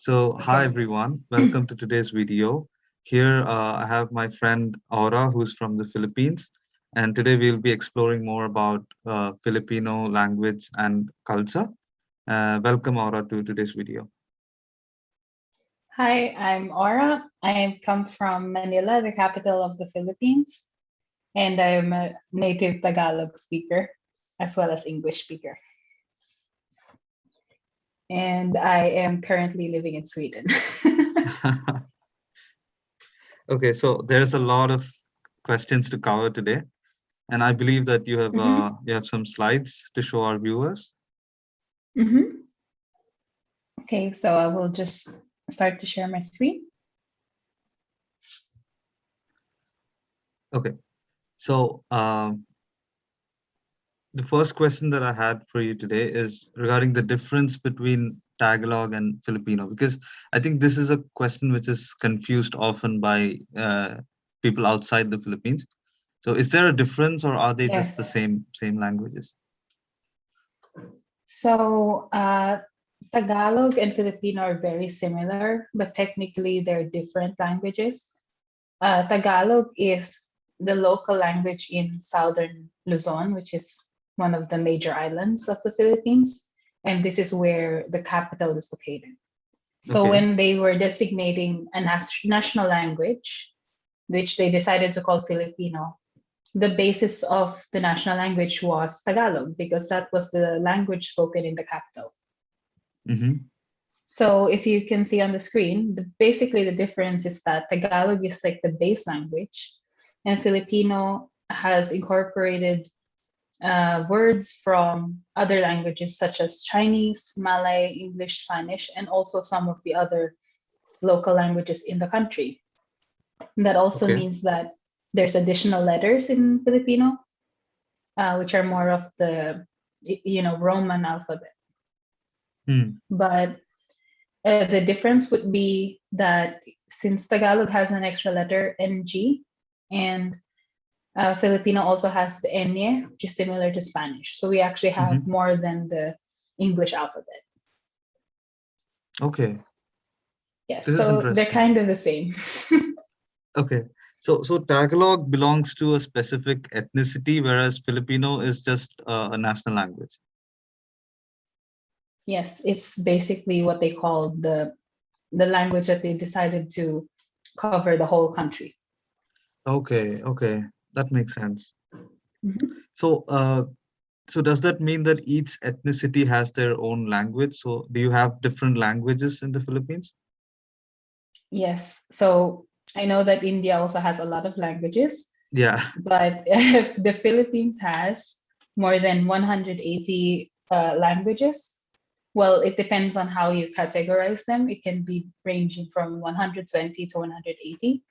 Hi everyone, welcome to today's video. Here I have my friend Aura, who's from the Philippines, and today we'll be exploring more about Filipino language and culture. Welcome Aura to today's video. Hi, I'm Aura. I come from Manila, the capital of the Philippines, and I'm a native Tagalog speaker as well as English speaker. And I am currently living in Sweden. Okay, so there's a lot of questions to cover today, and I believe that you have some slides to show our viewers. Okay, so I will just start to share my screen. Okay, so the first question that I had for you today is regarding the difference between Tagalog and Filipino, because I think this is a question which is confused often by people outside the Philippines. So is there a difference, or are they just the Yes. same languages? So Tagalog and Filipino are very similar, but technically they're different languages. Tagalog is the local language in southern Luzon, which is one of the major islands of the Philippines. And this is where the capital is located. So Okay. when they were designating a national language, which they decided to call Filipino, the basis of the national language was Tagalog, because that was the language spoken in the capital. Mm-hmm. So if you can see on the screen, basically the difference is that Tagalog is like the base language, and Filipino has incorporated words from other languages such as Chinese, Malay, English, Spanish, and also some of the other local languages in the country. And that also Okay. means that there's additional letters in Filipino, which are more of the Roman alphabet. But the difference would be that since Tagalog has an extra letter, NG, and Filipino also has the Nye, which is similar to Spanish. So we actually have more than the English alphabet. Okay. Yes, This is so they're interesting. kind of the same. Okay. So Tagalog belongs to a specific ethnicity, whereas Filipino is just a national language. Yes, it's basically what they call the language that they decided to cover the whole country. Okay, that makes sense. So, so does that mean that each ethnicity has their own language? So, do you have different languages in the Philippines? Yes. So I know that India also has a lot of languages. Yeah. But if the Philippines has more than 180 languages, well, it depends on how you categorize them. It can be ranging from 120 to 180.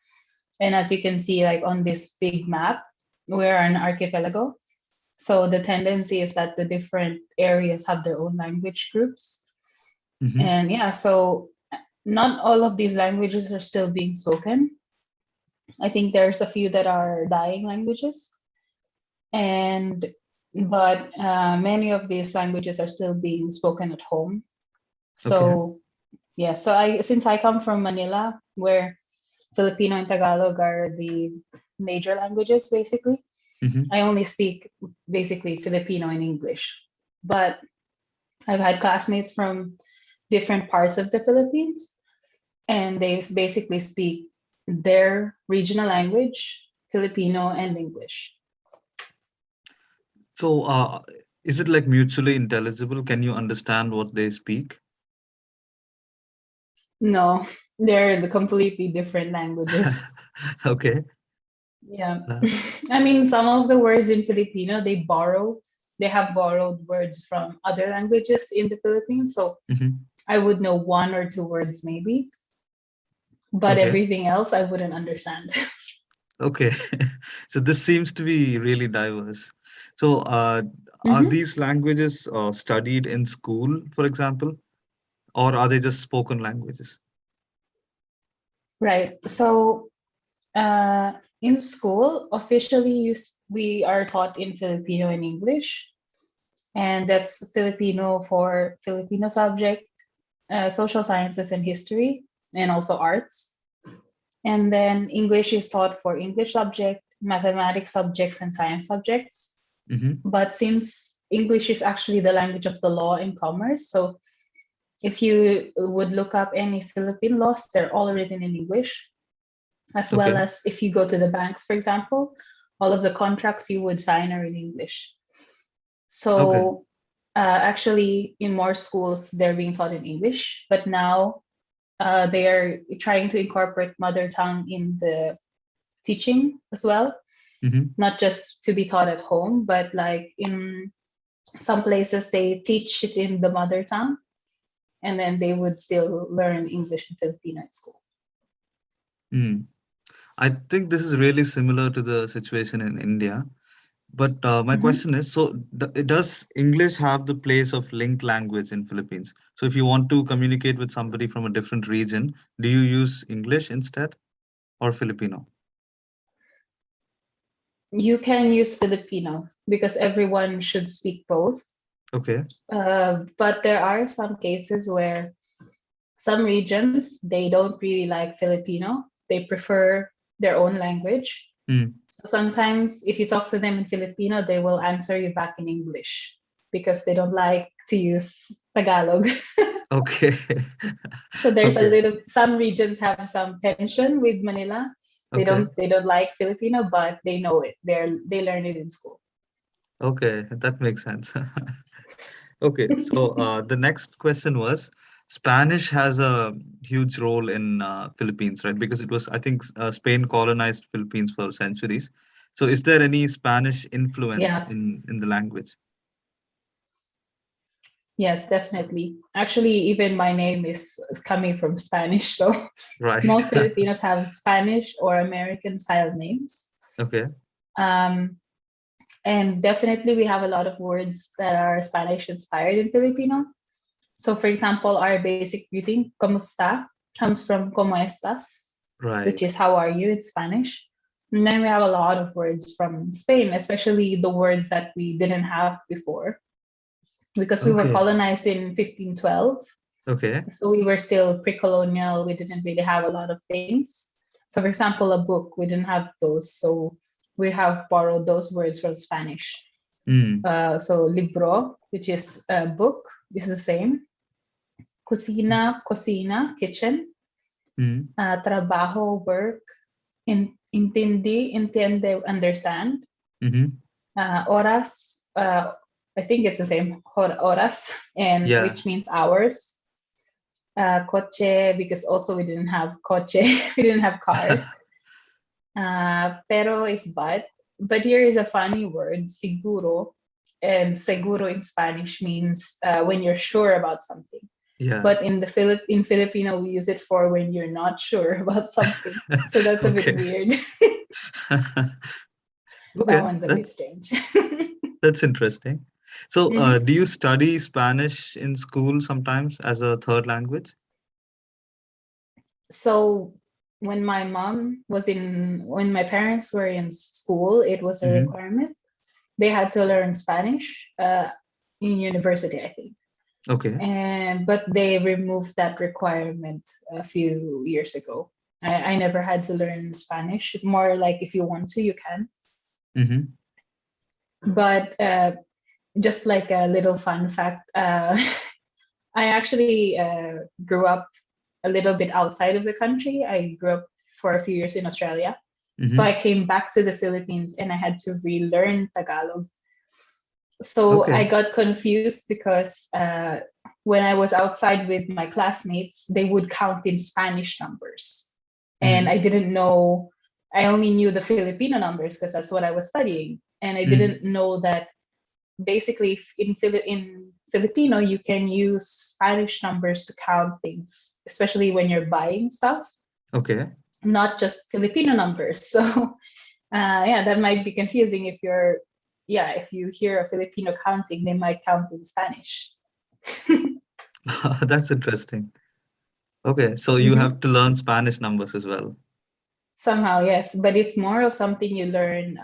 And as you can see, like on this big map, we're an archipelago. So the tendency is that the different areas have their own language groups. And yeah, so not all of these languages are still being spoken. I think there's a few that are dying languages, but many of these languages are still being spoken at home. So yeah, so since I come from Manila, where Filipino and Tagalog are the major languages, basically, I only speak basically Filipino and English. But I've had classmates from different parts of the Philippines, and they basically speak their regional language, Filipino and English. So, is it like mutually intelligible? Can you understand what they speak? No, they're the completely different languages. Okay. Yeah. I mean, some of the words in Filipino, they have borrowed words from other languages in the Philippines. So I would know one or two words maybe, but everything else I wouldn't understand. Okay. So this seems to be really diverse. So, are these languages studied in school, for example, or are they just spoken languages? Right. So in school, officially, we are taught in Filipino and English, and that's Filipino for Filipino subject, social sciences and history, and also arts. And then English is taught for English subject, mathematics subjects, and science subjects. Mm-hmm. But since English is actually the language of the law and commerce, so if you would look up any Philippine laws, they're all written in English, as well Okay. as if you go to the banks, for example, all of the contracts you would sign are in English. Okay. So actually, in more schools, they're being taught in English, but now they are trying to incorporate mother tongue in the teaching as well, Mm-hmm. not just to be taught at home, but like in some places they teach it in the mother tongue, and then they would still learn English and Filipino at school. Mm. I think this is really similar to the situation in India. But my Mhm. question is, so does English have the place of linked language in Philippines? So if you want to communicate with somebody from a different region, do you use English instead or Filipino? You can use Filipino because everyone should speak both. Okay. But there are some cases where some regions they don't really like Filipino. They prefer their own language. Mm. So sometimes if you talk to them in Filipino, they will answer you back in English because they don't like to use Tagalog. Okay. So there's a Okay. little some regions have some tension with Manila. Okay. They don't like Filipino, but they know it. They learn it in school. Okay. That makes sense. Okay. So the next question was, Spanish has a huge role in Philippines, right? Because it was, I think, Spain colonized Philippines for centuries. So is there any Spanish influence Yeah. in the language? Yes, definitely. Actually, even my name is coming from Spanish. So Right. most Filipinos have Spanish or American style names. Okay. Um, and definitely, we have a lot of words that are Spanish inspired in Filipino. So, for example, our basic greeting, "Cómo está?" comes from "Cómo estás?", which Right. is "How are you?" in Spanish. And then we have a lot of words from Spain, especially the words that we didn't have before, because we were Okay. colonized in 1512. Okay. So we were still pre-colonial. We didn't really have a lot of things. So, for example, a book, we didn't have those. So we have borrowed those words from Spanish. Mm. So libro, which is a book, is the same. Cocina, cocina, kitchen. Mm. Trabajo, work. Intindi, entiende, understand. Mm-hmm. Horas, I think it's the same, horas, and Yeah. which means hours. Coche, because also we didn't have coche, we didn't have cars. Pero is but here is a funny word, seguro, and seguro in Spanish means when you're sure about something. Yeah. But in in Filipino, we use it for when you're not sure about something. So that's a bit Okay. weird. That Okay. one's a bit strange. That's interesting. So, Mhm. do you study Spanish in school sometimes as a third language? So when my parents were in school, it was a Mm-hmm. requirement. They had to learn Spanish in university, I think. Okay. And but they removed that requirement a few years ago. I never had to learn Spanish. More like if you want to, you can. Mm-hmm. But just like a little fun fact, I actually grew up a little bit outside of the country. I grew up for a few years in Australia. So I Mm-hmm. came back to the Philippines and I had to relearn Tagalog. So I Okay. got confused because when I was outside with my classmates, they would count in Spanish numbers. And Mm-hmm. I didn't know, I only knew the Filipino numbers because that's what I was studying. And I Mm. didn't know that basically in Filipino, you can use Spanish numbers to count things, especially when you're buying stuff, Okay. not just Filipino numbers. So yeah, that might be confusing if if you hear a Filipino counting, they might count in Spanish. That's interesting. Okay, so you Hmm. have to learn Spanish numbers as well. Somehow, yes, but it's more of something you learn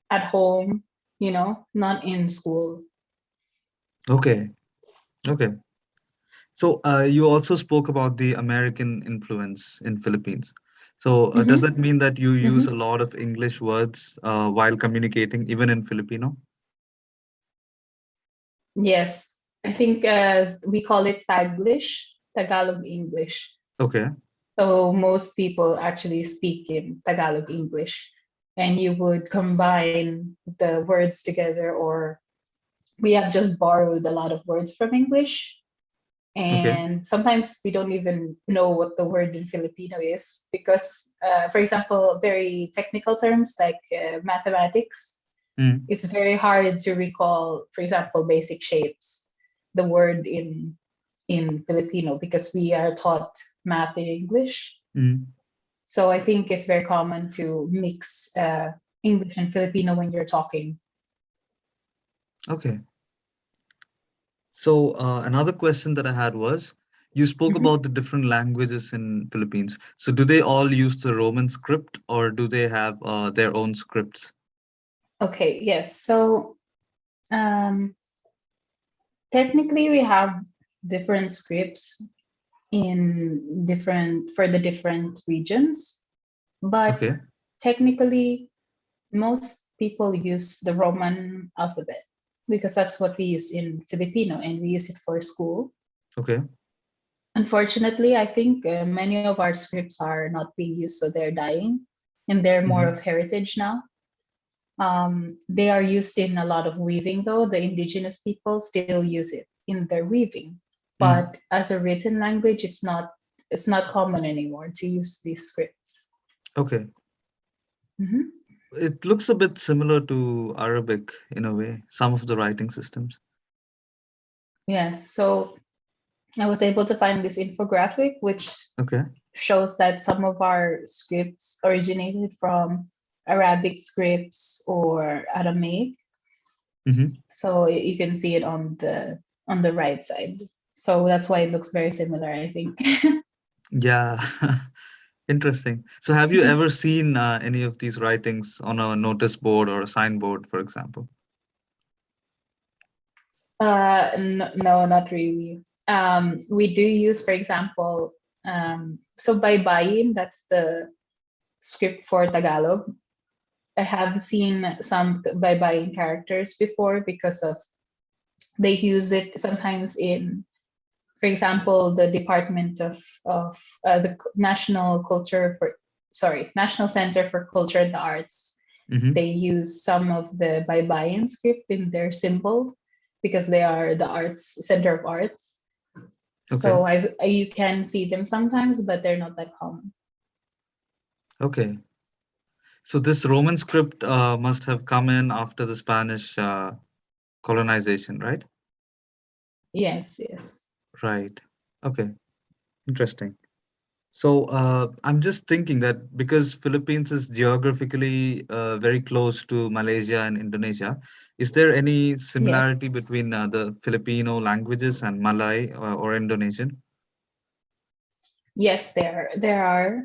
at home, not in school. Okay. Okay. So you also spoke about the American influence in Philippines. So does Mm-hmm. that mean that you use Mm-hmm. a lot of English words while communicating, even in Filipino? Yes, I think we call it Taglish, Tagalog English. Okay. So most people actually speak in Tagalog English, and you would combine the words together, or we have just borrowed a lot of words from English. Okay. And sometimes we don't even know what the word in Filipino is because, for example, very technical terms like mathematics, Mm, it's very hard to recall, for example, basic shapes, the word in Filipino because we are taught math in English. mm. So I think it's very common to mix English and Filipino when you're talking. Okay. So another question that I had was, you spoke Mhm. about the different languages in Philippines. So do they all use the Roman script or do they have their own scripts? Okay, yes. So um, technically, we have different scripts in different for the different regions, but Okay. technically, most people use the Roman alphabet because that's what we use in Filipino and we use it for school. Okay. Unfortunately, I think many of our scripts are not being used, so they're dying, and they're more of Hmm. heritage now. They are used in a lot of weaving, though. The indigenous people still use it in their weaving, Mm. but as a written language, it's not common anymore to use these scripts. Okay. Mhm. It looks a bit similar to Arabic in a way, some of the writing systems. Yes, so I was able to find this infographic, which Okay. shows that some of our scripts originated from Arabic scripts or Aramaic. Hmm. So you can see it on the right side. So that's why it looks very similar, I think. Yeah. Interesting. So have you ever seen any of these writings on a notice board or a signboard, for example? No, not really. We do use, for example, so baybayin, that's the script for Tagalog. I have seen some baybayin characters before because of they use it sometimes in, for example, the Department of the National Culture for, sorry, National Center for Culture and the Arts. They Hmm. use some of the baybayin script in their symbol because they are the arts center of arts. Okay. So you can see them sometimes, but they're not that common. Okay. So this Roman script must have come in after the Spanish colonization, right? Yes, yes. Right. Okay. Interesting. So I'm just thinking that because Philippines is geographically very close to Malaysia and Indonesia, is there any Yes. similarity between the Filipino languages and Malay or Indonesian? Yes, there are.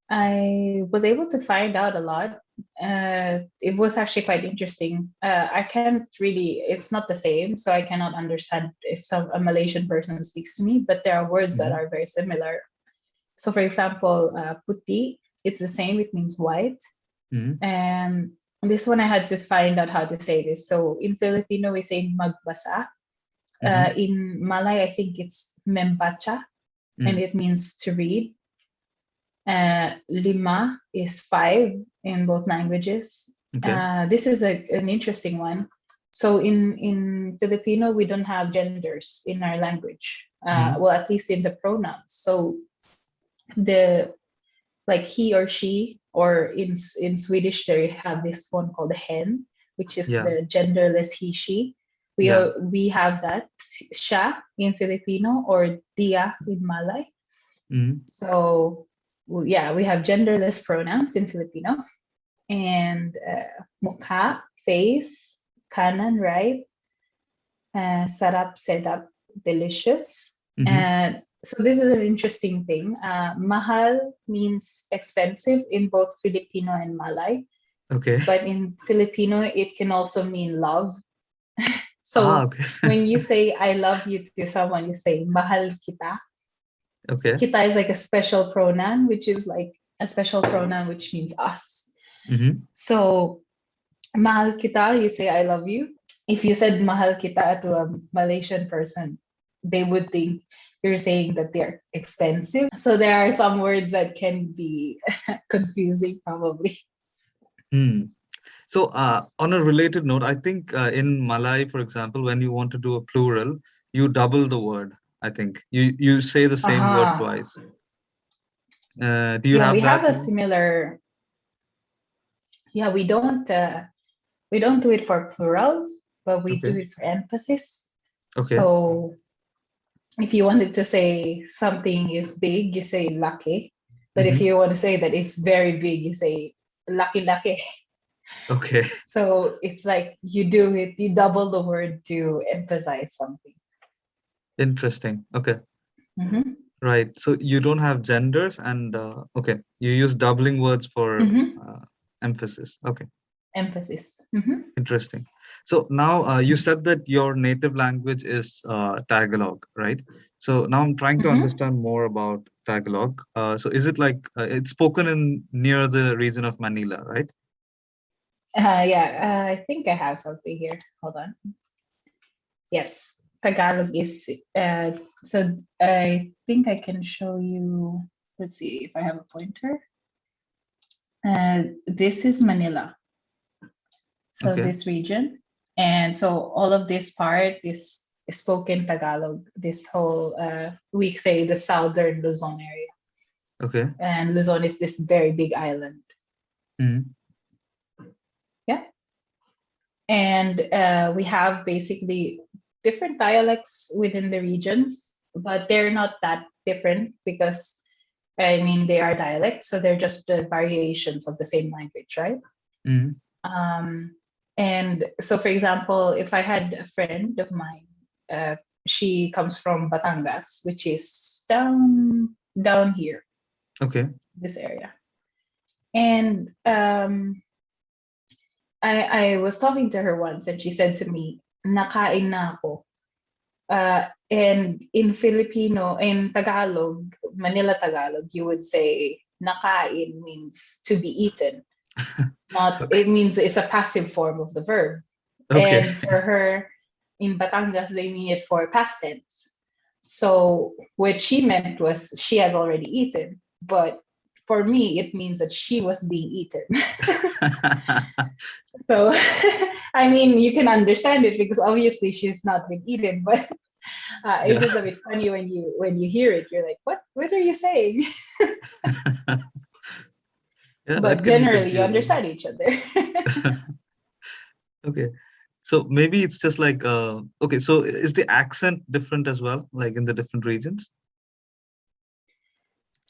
I was able to find out a lot. It was actually quite interesting. I can't really, it's not the same, so I cannot understand if a Malaysian person speaks to me, but there are words that Hmm. are very similar. So, for example, puti, it's the same, it means white. Hmm. And this one I had to find out how to say this. So, in Filipino, we say magbasa. Hmm. In Malay, I think it's membaca, and Mm. it means to read. Lima is five in both languages. Okay. This is an interesting one. So in Filipino, we don't have genders in our language. Hmm. Well, at least in the pronouns. So the like he or she, or in Swedish, they have this one called hen, which is Yeah. the genderless he she. Yeah. We have that siya in Filipino or dia in Malay. Hmm. So, well, yeah, we have genderless pronouns in Filipino, and mukha, face, kanan, right, sarap, sedap, delicious. Hmm. And so this is an interesting thing. Mahal means expensive in both Filipino and Malay, Okay. but in Filipino, it can also mean love. So Okay. when you say I love you to someone, you say mahal kita. Okay. Kita is like a special pronoun, which is like a special pronoun which means us. Mm-hmm. So mahal kita, you say I love you. If you said mahal kita to a Malaysian person, they would think you're saying that they're expensive. So there are some words that can be confusing, probably. Hmm. So, on a related note, I think in Malay, for example, when you want to do a plural, you double the word. I think you say the same word Aha. twice. Do you Yeah, we have have that a in? similar. Yeah, we don't do it for plurals, but we do Okay. it for emphasis. Okay. So if you wanted to say something is big, you say lucky. But if Mm-hmm. you want to say that it's very big, you say lucky lucky. Okay. So it's like you do it, you double the word to emphasize something. Interesting. Okay. Hmm. Right. So you don't have genders, and okay, you use doubling words for Hmm. emphasis. Okay. Emphasis. Hmm. Interesting. So now you said that your native language is Tagalog, right? So now I'm trying to Hmm. understand more about Tagalog. So is it like it's spoken in near the region of Manila, right? Yeah, I think I have something here. Hold on. Yes, Tagalog is. So I think I can show you. Let's see if I have a pointer. This is Manila. So Okay. this region, and so all of this part is spoken Tagalog. This whole we say the southern Luzon area, Okay. and Luzon is this very big island. Mhm. Yeah, and we have basically different dialects within the regions, but they're not that different because I mean they are dialects, so they're just the variations of the same language, right? Mhm. Um, and so, for example, if I had a friend of mine, uh, she comes from Batangas, which is down here, Okay. this area, and I was talking to her once, and she said to me, "Nakain na ako." And in Filipino, in Tagalog, Manila Tagalog, you would say "nakain" means to be eaten. Not Okay. it means it's a passive form of the verb. Okay. And for her in Batangas, they mean it for past tense. So what she meant was she has already eaten, but for me, it means that she was being eaten. So, I mean, you can understand it because obviously she's not been eaten, but it's Yeah. just a bit funny when you hear it. You're like, what are you saying? Yeah, that But can be generally, you confusing. understand each other. Okay. So maybe it's just like okay, so is the accent different as well, like in the different regions?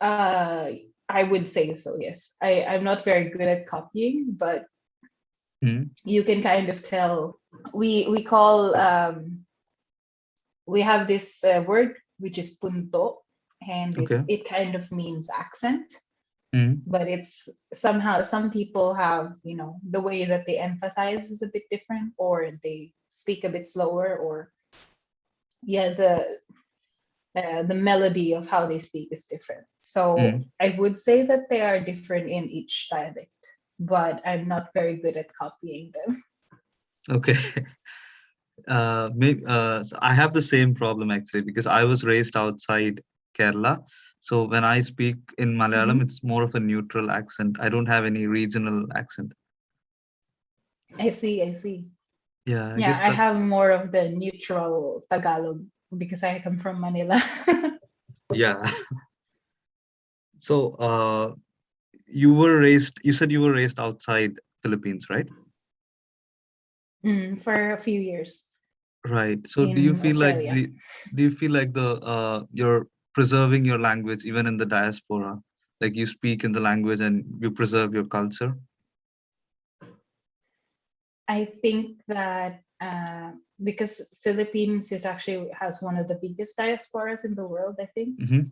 uh, I would say so. Yes, I'm not very good at copying, but Mhm. you can kind of tell. We call we have this word which is punto, and Okay. it kind of means accent, Mhm. but it's somehow some people have the way that they emphasize is a bit different, or they speak a bit slower, or yeah, the melody of how they speak is different. So Mhm. I would say that they are different in each dialect, but I'm not very good at copying them. Okay. Maybe so I have the same problem actually because I was raised outside Kerala. So when I speak in Malayalam, Mhm. it's more of a neutral accent. I don't have any regional accent. I see, I see. Yeah, I Yeah, guess I that. have more of the neutral Tagalog because I come from Manila. Yeah. So you were raised. You said you were raised outside Philippines, right? For a few years Right. So do you in feel like Australia. do you feel like the you're preserving your language even in the diaspora? Like you speak in the language and you preserve your culture? I think that because Philippines is actually has one of the biggest diasporas in the world, I think. Mm-hmm.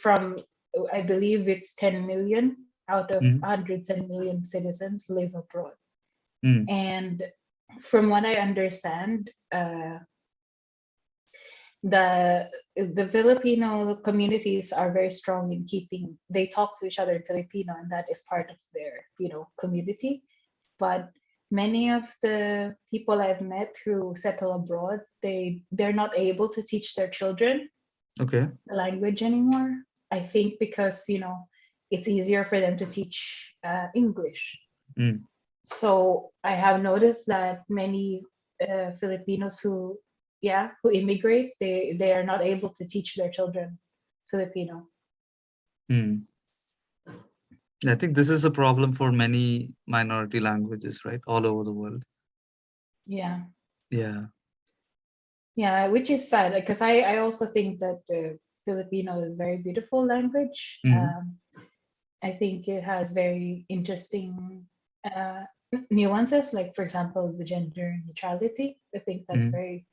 From I believe it's 10 million out of Mm-hmm. 110 million citizens live abroad. Mm. And from what I understand, the Filipino communities are very strong in keeping. They talk to each other in Filipino, and that is part of their community. But many of the people I've met who settle abroad, they're not able to teach their children Okay. the language anymore. I think because it's easier for them to teach English. Mm. So I have noticed that many Filipinos who immigrate, they are not able to teach their children Filipino. Mm. I think this is a problem for many minority languages, right? All over the world. Yeah, Yeah. yeah, which is sad because I also think that Filipino is a very beautiful language. Mm. I think it has very interesting uh, nuances, like for example, the gender neutrality. Mm.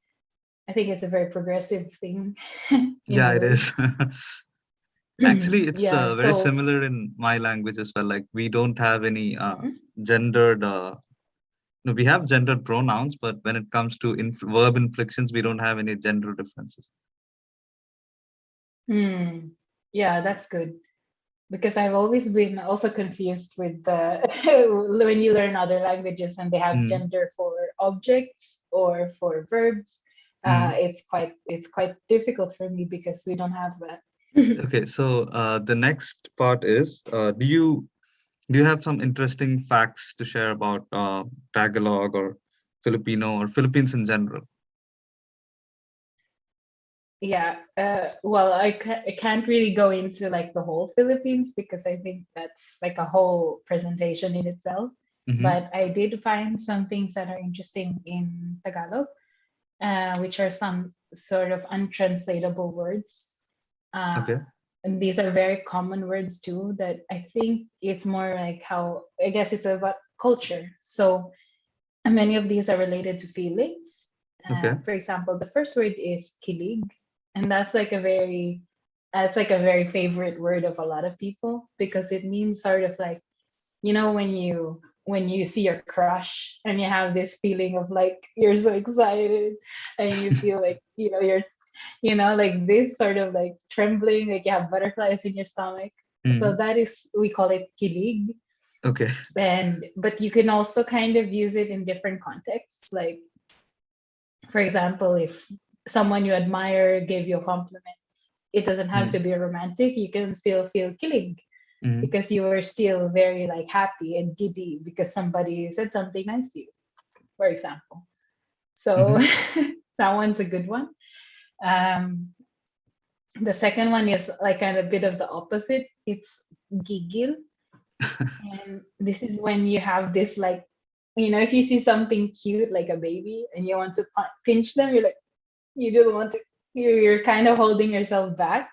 I think it's a very progressive thing in Yeah, a it way. is. Actually, it's Yeah, very so similar in my language as well. Like we don't have any mhm. gendered. No, we have gendered pronouns, but when it comes to verb inflections, we don't have any gender differences. Hmm. Yeah, that's good because I've always been also confused with the when you learn other languages and they have Mm. gender for objects or for verbs. Mm. It's quite difficult for me because we don't have that. Okay, so the next part is, do you have some interesting facts to share about Tagalog or Filipino or Philippines in general? Yeah, well, I can't really go into like the whole Philippines because I think that's like a whole presentation in itself. Mm-hmm. But I did find some things that are interesting in Tagalog, which are some sort of untranslatable words. Uh, Okay. and these are very common words too that I think it's more like how, I guess it's about culture. So many of these are related to feelings. Okay. For example, the first word is kilig, and that's like a very favorite word of a lot of people because it means sort of like when you see your crush and you have this feeling of like you're so excited and you feel like like this sort of like trembling, like you have butterflies in your stomach. So Mm. that is, we call it kilig. Okay. And but you can also kind of use it in different contexts, like for example, if someone you admire gave you a compliment, it doesn't have to Mm. be romantic, you can still feel kilig Mm. because you were still very like happy and giddy because somebody said something nice to you, for example. So Mm-hmm. that one's a good one. um the second one is like kind of a bit of the opposite. It's gigil. And this is when you have this like, if you see something cute like a baby and you want to pinch them, you're like, you don't want to, you're kind of holding yourself back.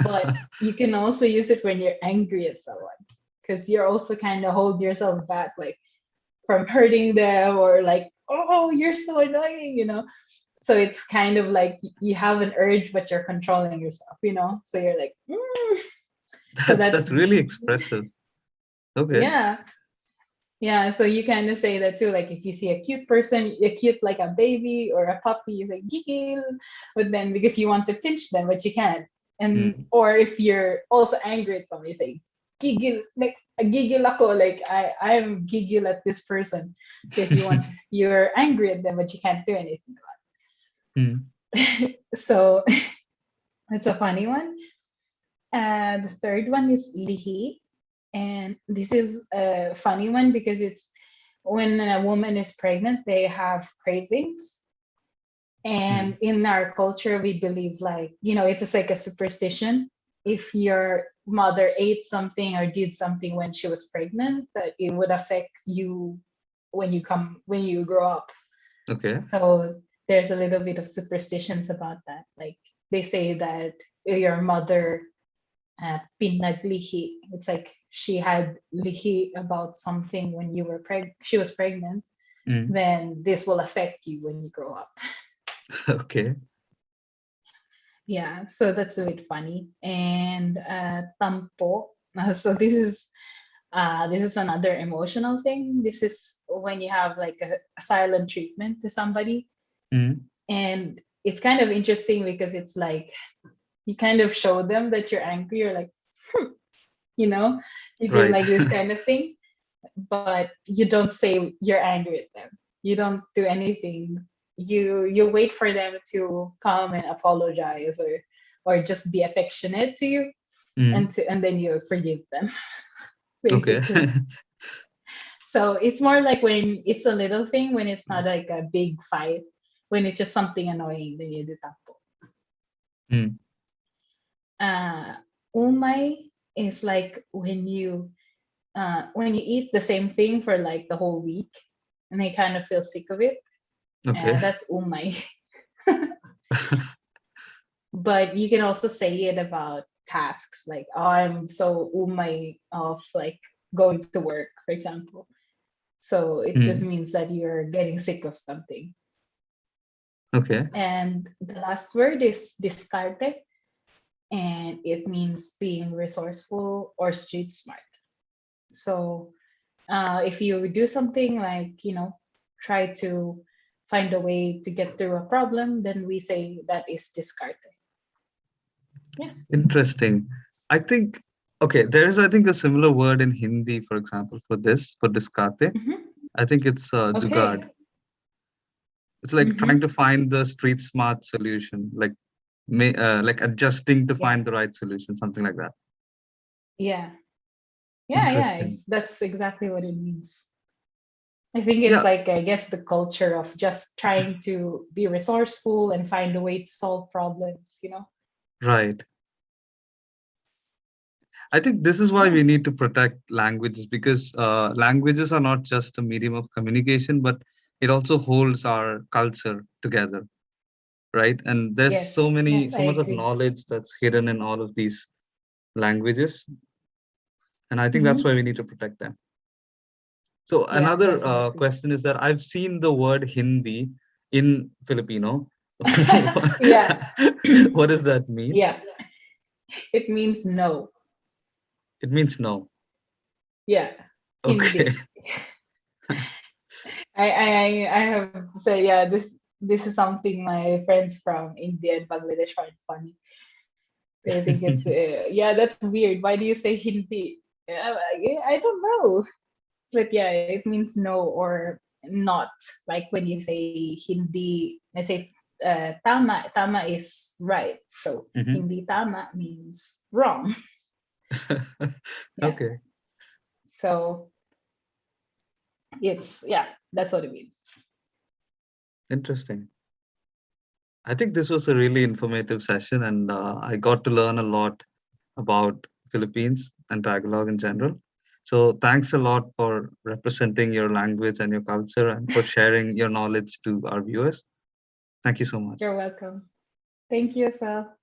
But you can also use it when you're angry at someone because you're also kind of hold yourself back, like from hurting them or like, oh, you're so annoying. So it's kind of like you have an urge, but you're controlling yourself. So you're like, so that's That's really expressive. Okay. yeah. Yeah, so you kind of say that too. Like if you see a cute person, a cute like a baby or a puppy, you say giggle, but then because you want to pinch them, but you can't. And Mm. or if you're also angry at someone, you say giggle, like a giggle ako, like I'm giggle at this person because you're angry at them, but you can't do anything Mm. about it. So it's a funny one. The third one is lihi. And this is a funny one because it's when a woman is pregnant, they have cravings. And Mm. in our culture, we believe like, it's just like a superstition. If your mother ate something or did something when she was pregnant, that it would affect you when you grow up. Okay. So there's a little bit of superstitions about that. Like they say that your mother pinaglihi. It's like she had lihi about something when she was pregnant. Mm. Then this will affect you when you grow up. Okay. Yeah, so that's a bit funny. And tampo. So this is This is another emotional thing. This is when you have like a silent treatment to somebody. Mm. And it's kind of interesting because it's like you kind of show them that you're angry. You're like, you know, you do Right. like this kind of thing, but you don't say you're angry at them. You don't do anything. You wait for them to come and apologize, or just be affectionate to you, Mm. and then you forgive them, Okay. basically. So it's more like when it's a little thing, when it's not like a big fight, when it's just something annoying, then you do tapo. Mm. Uh, umay is like when you eat the same thing for like the whole week, and they kind of feel sick of it. Okay. That's umay. But you can also say it about tasks, like, oh, I'm so umay of like going to work, for example. So it just Mm. means that you're getting sick of something. Okay. And the last word is discarte, and it means being resourceful or street smart. So if you do something like, try to find a way to get through a problem, then we say that is discarte. Yeah. Interesting. I think, okay, there is, I think, a similar word in Hindi, for example, for this, for discarte. Hmm. I think it's Okay. jugad. It's like trying Hmm. to find the street smart solution, like adjusting to Yeah. find the right solution, something like that. Yeah. Yeah. Yeah. Interesting. That's exactly what it means. I think it's Yeah, like, I guess, the culture of just trying to be resourceful and find a way to solve problems. right. I think this is why Yeah. we need to protect languages because languages are not just a medium of communication, but it also holds our culture together, right? And there's Yes. Yes, so I much of agree. knowledge that's hidden in all of these languages, and I think that's Hmm. why we need to protect them. So Yeah, another definitely. question is that I've seen the word Hindi in Filipino. Yeah. What does that mean? Yeah. It means no. It means no. Yeah. Okay. Hindi. I have to say, yeah, this is something my friends from India and Bangladesh find funny. They think it's yeah, that's weird. Why do you say Hindi? I don't know, but yeah, it means no or not. Like when you say Hindi, let's say tama is right, so Mhm. Hindi tama means wrong. Yeah, Okay. so it's yeah, that's what it means. Interesting. I think this was a really informative session, and I got to learn a lot about Philippines and Tagalog in general. So thanks a lot for representing your language and your culture and for sharing your knowledge to our viewers. Thank you so much. You're welcome. Thank you as well.